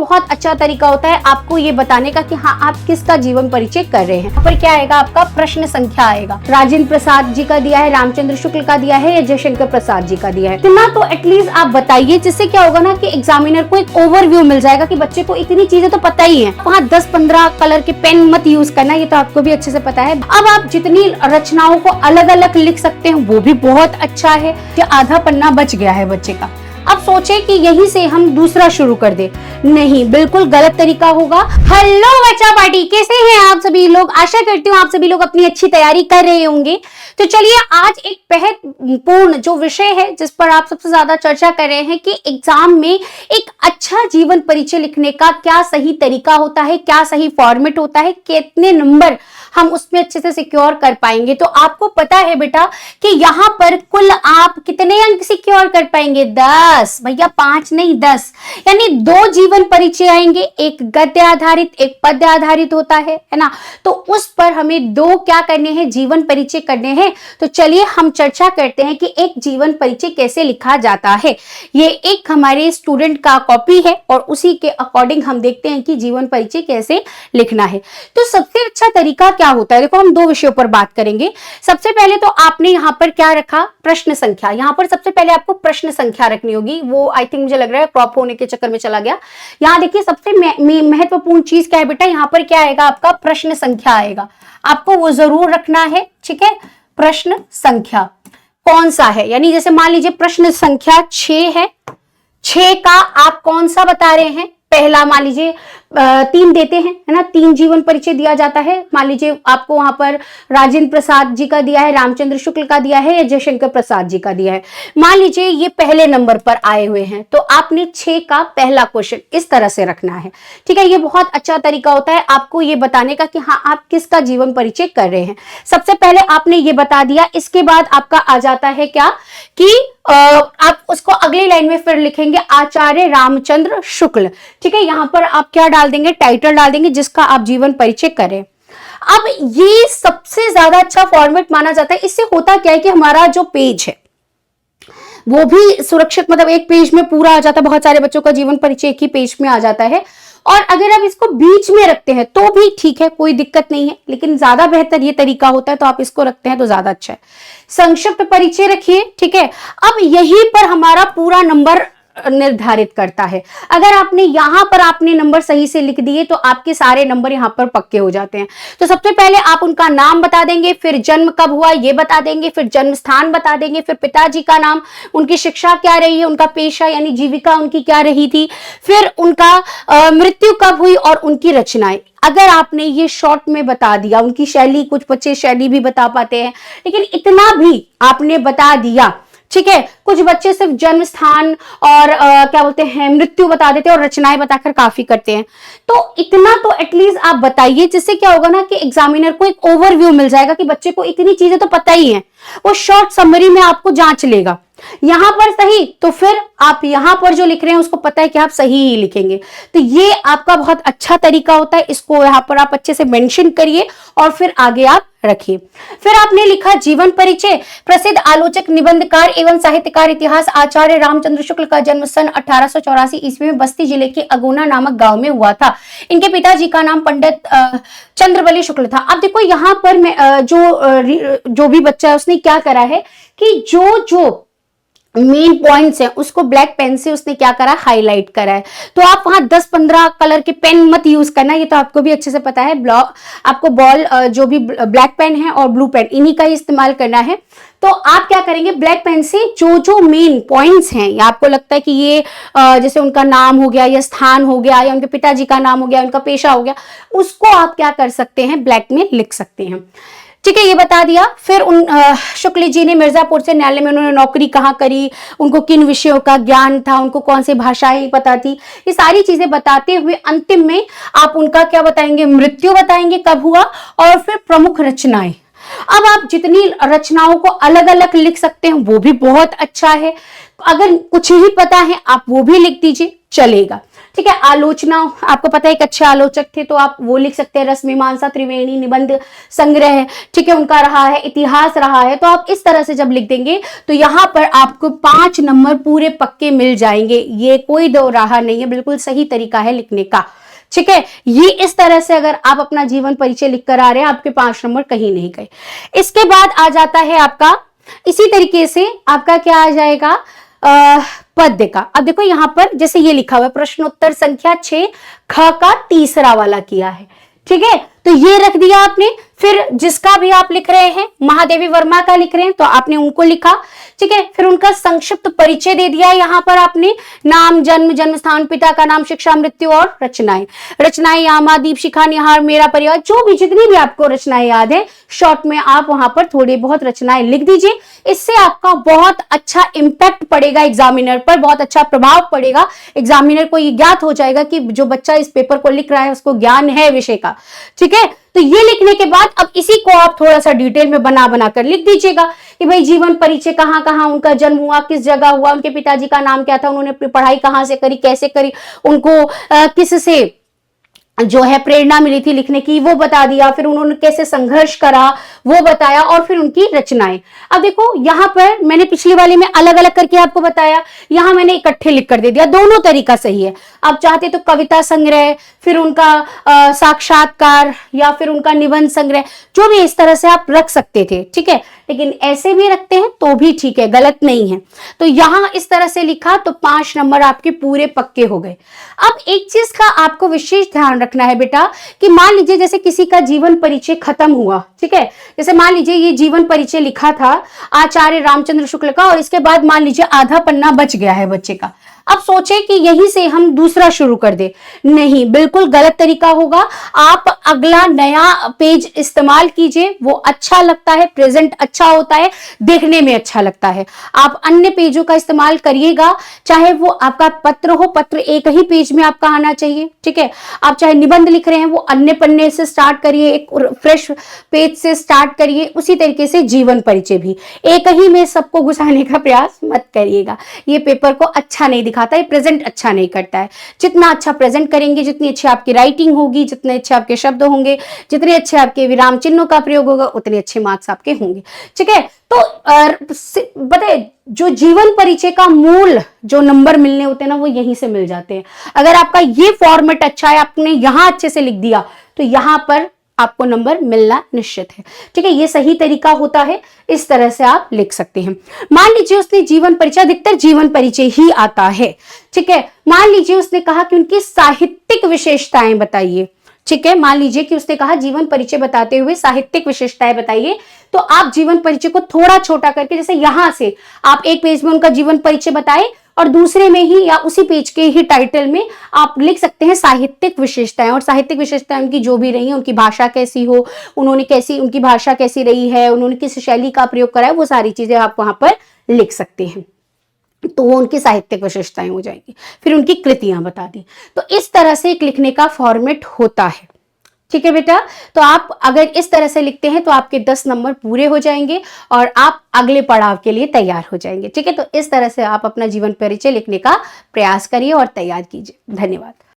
बहुत अच्छा तरीका होता है आपको ये बताने का कि हाँ आप किसका जीवन परिचय कर रहे हैं। पर क्या आएगा, आपका प्रश्न संख्या आएगा। राजेंद्र प्रसाद जी का दिया है, रामचंद्र शुक्ल का दिया है या जयशंकर प्रसाद जी का दिया है। इतना तो एटलीस्ट आप बताइए, जिससे क्या होगा ना कि एग्जामिनर को एक ओवरव्यू मिल जाएगा कि बच्चे को इतनी चीजें तो पता ही है। वहाँ 10-15 कलर के पेन मत यूज करना, ये तो आपको भी अच्छे से पता है। अब आप जितनी रचनाओं को अलग अलग लिख सकते हैं वो भी बहुत अच्छा है कि आधा पन्ना बच गया है बच्चे का। अब सोचे कि यहीं से हम दूसरा शुरू कर दे, नहीं, बिल्कुल गलत तरीका होगा। हेलो बच्चा पार्टी, कैसे हैं आप सभी लोग? आशा करती हूँ आप सभी लोग अपनी अच्छी तैयारी कर रहे होंगे। तो चलिए आज एक महत्वपूर्ण जो विषय है जिस पर आप सबसे ज्यादा चर्चा कर रहे हैं कि एग्जाम में एक अच्छा जीवन परिचय लिखने का क्या सही तरीका होता है, क्या सही फॉर्मेट होता है, कितने नंबर हम उसमें अच्छे से सिक्योर कर पाएंगे। तो आपको पता है बेटा कि यहाँ पर कुल आप कितने अंक सिक्योर कर पाएंगे? 10 भैया, 5 नहीं 10, यानी 2 जीवन परिचय आएंगे, एक गद्य आधारित एक पद्य आधारित होता है ना। तो उस पर हमें 2 क्या करने हैं, जीवन परिचय करने हैं। तो चलिए हम चर्चा करते हैं कि एक जीवन परिचय कैसे लिखा जाता है। ये एक हमारे स्टूडेंट का कॉपी है और उसी के अकॉर्डिंग हम देखते हैं कि जीवन परिचय कैसे लिखना है। तो सबसे अच्छा तरीका क्या होता है, देखो हम 2 विषयों पर बात करेंगे। सबसे पहले तो आपने यहाँ पर क्या रखा, प्रश्न संख्या। यहाँ पर सबसे पहले आपको प्रश्न संख्या रखनी होगी। वो आई थिंक मुझे लग रहा है क्रॉप होने के चक्कर में चला गया। यहाँ देखिए सबसे महत्वपूर्ण चीज क्या है बेटा, यहाँ पर क्या आएगा, आपका प्रश्न संख्या आएगा। आपको वो जरूर रखना है, ठीक है। प्रश्न संख्या कौन सा है, यानी जैसे मान लीजिए प्रश्न संख्या 6 है, 6 का आप कौन सा बता रहे हैं। पहला मान लीजिए 3 देते हैं, है ना, 3 जीवन परिचय दिया जाता है। मान लीजिए आपको वहां पर राजेंद्र प्रसाद जी का दिया है, रामचंद्र शुक्ल का दिया है या जयशंकर प्रसाद जी का दिया है। मान लीजिए ये पहले नंबर पर आए हुए हैं, तो आपने 6 का पहला क्वेश्चन इस तरह से रखना है, ठीक है। ये बहुत अच्छा तरीका होता है आपको ये बताने का कि हाँ आप किसका जीवन परिचय कर रहे हैं। सबसे पहले आपने ये बता दिया, इसके बाद आपका आ जाता है क्या कि आप उसको अगली लाइन में फिर लिखेंगे आचार्य रामचंद्र शुक्ल, ठीक है। यहां पर आप क्या डाल देंगे, टाइटल डाल देंगे जिसका आप जीवन परिचय करें। अब ये सबसे ज्यादा अच्छा फॉर्मेट माना जाता है। इससे होता क्या है कि हमारा जो पेज है वो भी सुरक्षित, मतलब एक पेज में पूरा आ जाता है। बहुत सारे बच्चों का जीवन परिचय एक ही पेज में आ जाता है। और अगर आप इसको बीच में रखते हैं तो भी ठीक है, कोई दिक्कत नहीं है, लेकिन ज्यादा बेहतर ये तरीका होता है तो आप इसको रखते हैं तो ज्यादा अच्छा है। संक्षिप्त परिचय रखिए, ठीक है। अब यहीं पर हमारा पूरा नंबर निर्धारित करता है। अगर आपने यहां पर आपने नंबर सही से लिख दिए तो आपके सारे नंबर यहां पर पक्के हो जाते हैं। तो सबसे पहले आप उनका नाम बता देंगे, फिर जन्म कब हुआ ये बता देंगे, फिर जन्म स्थान बता देंगे, फिर पिताजी का नाम, उनकी शिक्षा क्या रही है, उनका पेशा यानी जीविका उनकी क्या रही थी, फिर उनका मृत्यु कब हुई और उनकी रचनाएं। अगर आपने ये शॉर्ट में बता दिया, उनकी शैली, कुछ बच्चे शैली भी बता पाते हैं, लेकिन इतना भी आपने बता दिया, ठीक है। कुछ बच्चे सिर्फ जन्म स्थान और क्या बोलते हैं मृत्यु बता देते हैं और रचनाएं बताकर काफी करते हैं। तो इतना तो एटलीस्ट आप बताइए, जिससे क्या होगा ना कि एग्जामिनर को एक ओवरव्यू मिल जाएगा कि बच्चे को इतनी चीजें तो पता ही है। वो शॉर्ट समरी में आपको जांच लेगा। यहां पर सही तो फिर आप यहां पर जो लिख रहे हैं उसको पता है कि आप सही ही लिखेंगे। तो ये आपका बहुत अच्छा तरीका होता है। इसको यहां पर आप अच्छे से मेंशन करिए और फिर आगे आप रखिए। फिर आपने लिखा जीवन परिचय। प्रसिद्ध आलोचक, निबंधकार एवं साहित्यकार, इतिहास आचार्य रामचंद्र शुक्ल का जन्म सन 1884 ईस्वी में बस्ती जिले के अगुना नामक गांव में हुआ था। इनके पिताजी का नाम पंडित चंद्रबली शुक्ल था। अब देखो यहाँ पर मैं जो भी बच्चा है उसने क्या करा है कि जो मेन पॉइंट्स हैं उसको ब्लैक पेन से उसने क्या करा, हाईलाइट करा है। तो आप वहां 10-15 कलर के पेन मत यूज करना, ये तो आपको भी अच्छे से पता है। आपको बॉल जो भी ब्लैक पेन है और ब्लू पेन, इन्हीं का ही इस्तेमाल करना है। तो आप क्या करेंगे, ब्लैक पेन से जो मेन पॉइंट्स हैं या आपको लगता है कि ये जैसे उनका नाम हो गया या स्थान हो गया या उनके पिताजी का नाम हो गया, उनका पेशा हो गया, उसको आप क्या कर सकते हैं, ब्लैक में लिख सकते हैं, ठीक है। ये बता दिया। फिर उन शुक्ल जी ने मिर्जापुर से न्यायालय में उन्होंने नौकरी कहाँ करी, उनको किन विषयों का ज्ञान था, उनको कौन सी भाषाएं पता थी, ये सारी चीजें बताते हुए अंतिम में आप उनका क्या बताएंगे, मृत्यु बताएंगे कब हुआ, और फिर प्रमुख रचनाएं। अब आप जितनी रचनाओं को अलग अलग लिख सकते हैं वो भी बहुत अच्छा है। अगर कुछ ही पता है आप वो भी लिख दीजिए, चलेगा, ठीक है। आलोचना, आपको पता है एक अच्छे आलोचक थे, तो आप वो लिख सकते हैं। रस मीमांसा, त्रिवेणी, निबंध संग्रह, ठीक है, उनका रहा है। इतिहास रहा है। तो आप इस तरह से जब लिख देंगे तो यहां पर आपको 5 नंबर पूरे पक्के मिल जाएंगे। ये कोई दो राह नहीं है, बिल्कुल सही तरीका है लिखने का। ठीक है, ये इस तरह से अगर आप अपना जीवन परिचय लिख कर आ रहे हैं, आपके 5 नंबर कहीं नहीं गए। इसके बाद आ जाता है आपका, इसी तरीके से आपका क्या आ जाएगा, पद्य का। अब देखो यहां पर जैसे ये लिखा हुआ है, प्रश्नोत्तर संख्या 6, ख का तीसरा वाला किया है। ठीक है, तो ये रख दिया आपने। फिर जिसका भी आप लिख रहे हैं, महादेवी वर्मा का लिख रहे हैं तो आपने उनको लिखा। ठीक है, फिर उनका संक्षिप्त परिचय दे दिया यहां पर आपने, नाम, जन्म, जन्म स्थान, पिता का नाम, शिक्षा, मृत्यु और रचनाएं। रचनाएं यामा, दीप शिखा, निहार, मेरा परिवार, जो भी जितनी भी आपको रचनाएं याद है, शॉर्ट में आप वहां पर थोड़ी बहुत रचनाएं लिख दीजिए। इससे आपका बहुत अच्छा इंपैक्ट पड़ेगा एग्जामिनर पर, बहुत अच्छा प्रभाव पड़ेगा। एग्जामिनर को ये ज्ञात हो जाएगा कि जो बच्चा इस पेपर को लिख रहा है उसको ज्ञान है विषय का। ठीक है, तो ये लिखने के बाद अब इसी को आप थोड़ा सा डिटेल में बना बना कर लिख दीजिएगा कि भाई जीवन परिचय, कहां कहां उनका जन्म हुआ, किस जगह हुआ, उनके पिताजी का नाम क्या था, उन्होंने पढ़ाई कहां से करी, कैसे करी, उनको किस से जो है प्रेरणा मिली थी लिखने की, वो बता दिया। फिर उन्होंने कैसे संघर्ष करा वो बताया, और फिर उनकी रचनाएं। अब देखो यहां पर मैंने पिछली वाली में अलग अलग करके आपको बताया, यहां मैंने इकट्ठे लिख कर दे दिया। दोनों तरीका सही है। आप चाहते तो कविता संग्रह, फिर उनका साक्षात्कार, या फिर उनका निबंध संग्रह, जो भी इस तरह से आप रख सकते थे। ठीक है, लेकिन ऐसे भी रखते हैं तो भी ठीक है, गलत नहीं है। तो यहां इस तरह से लिखा तो 5 नंबर आपके पूरे पक्के हो गए। अब एक चीज का आपको विशेष ध्यान रखना है बेटा, कि मान लीजिए जैसे किसी का जीवन परिचय खत्म हुआ, ठीक है, जैसे मान लीजिए ये जीवन परिचय लिखा था आचार्य रामचंद्र शुक्ल का, और इसके बाद मान लीजिए आधा पन्ना बच गया है बच्चे का। अब सोचे कि यहीं से हम दूसरा शुरू कर दे, नहीं, बिल्कुल गलत तरीका होगा। आप अगला नया पेज इस्तेमाल कीजिए, वो अच्छा लगता है, प्रेजेंट अच्छा होता है, देखने में अच्छा लगता है। आप अन्य पेजों का इस्तेमाल करिएगा, चाहे वो आपका पत्र हो, पत्र एक ही पेज में आपका आना चाहिए। ठीक है, आप चाहे निबंध लिख रहे हैं वो अन्य पन्ने से स्टार्ट करिए, एक फ्रेश पेज से स्टार्ट करिए। उसी तरीके से जीवन परिचय भी एक ही में सबको घुसाने का प्रयास मत करिएगा, ये पेपर को अच्छा नहीं दिखाता है, प्रेजेंट अच्छा नहीं करता है। जितना अच्छा प्रेजेंट करेंगे, जितनी अच्छी आपकी राइटिंग होगी, जितने अच्छे आपके शब्द होंगे, जितने अच्छे आपके विराम चिन्हों का प्रयोग होगा, उतने अच्छे मार्क्स आपके होंगे। ठीक है, तो बताए जो जीवन परिचय का मूल जो नंबर मिलने होते हैं ना, वो यहीं से मिल जाते हैं। अगर आपका ये फॉर्मेट अच्छा है, आपने यहां अच्छे से लिख दिया, तो यहां पर आपको नंबर मिलना निश्चित है। ठीक है, ये सही तरीका होता है, इस तरह से आप लिख सकते हैं। मान लीजिए उसने जीवन परिचय, अधिकतर जीवन परिचय ही आता है। ठीक है, मान लीजिए उसने कहा कि उनकी साहित्यिक विशेषताएं बताइए। ठीक है, मान लीजिए कि उसने कहा जीवन परिचय बताते हुए साहित्यिक विशेषताएं बताइए, तो आप जीवन परिचय को थोड़ा छोटा करके, जैसे यहां से आप एक पेज में उनका जीवन परिचय बताए और दूसरे में ही या उसी पेज के ही टाइटल में आप लिख सकते हैं साहित्यिक विशेषताएं। और साहित्यिक विशेषताएं उनकी जो भी रही है, उनकी भाषा कैसी हो, उन्होंने कैसी, उनकी भाषा कैसी रही है, उन्होंने किस शैली का प्रयोग करा है, वो सारी चीजें आप वहां पर लिख सकते हैं। तो वो उनकी साहित्यिक विशेषताएं हो जाएगी। फिर उनकी कृतियां बता दी। तो इस तरह से एक लिखने का फॉर्मेट होता है। ठीक है बेटा, तो आप अगर इस तरह से लिखते हैं तो आपके 10 नंबर पूरे हो जाएंगे और आप अगले पड़ाव के लिए तैयार हो जाएंगे। ठीक है, तो इस तरह से आप अपना जीवन परिचय लिखने का प्रयास करिए और तैयार कीजिए। धन्यवाद।